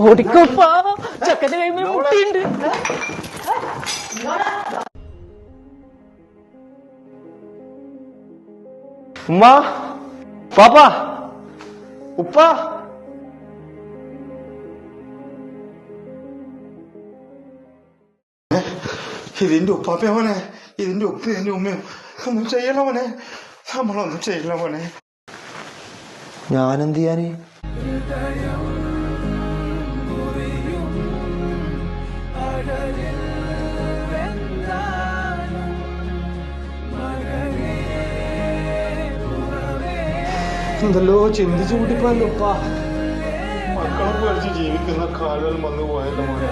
ഓടിക്കോപ്പാ ചക്കന്റെ കൈമേ മുട്ടിയുണ്ട്. ഉമ്മ പാപ്പ ഉപ്പ ഇതിന്റെ ഉപ്പാപ്പ മോനെ, ഇതിന്റെ ഉപ്പ ഇതിന്റെ ഉമ്മയും ഒന്നും ചെയ്യല മോനെ, നമ്മളൊന്നും ചെയ്യല മോനെ. ഞാനെന്ത് ചെയ്യാന്? എന്തല്ലോ ചിന്തിച്ചു കൂട്ടിപ്പോയല്ലോ ഉപ്പ. മക്കളെ പഠിച്ച് ജീവിക്കുന്ന കാലം വന്നു പോയല്ലോ മോനെ.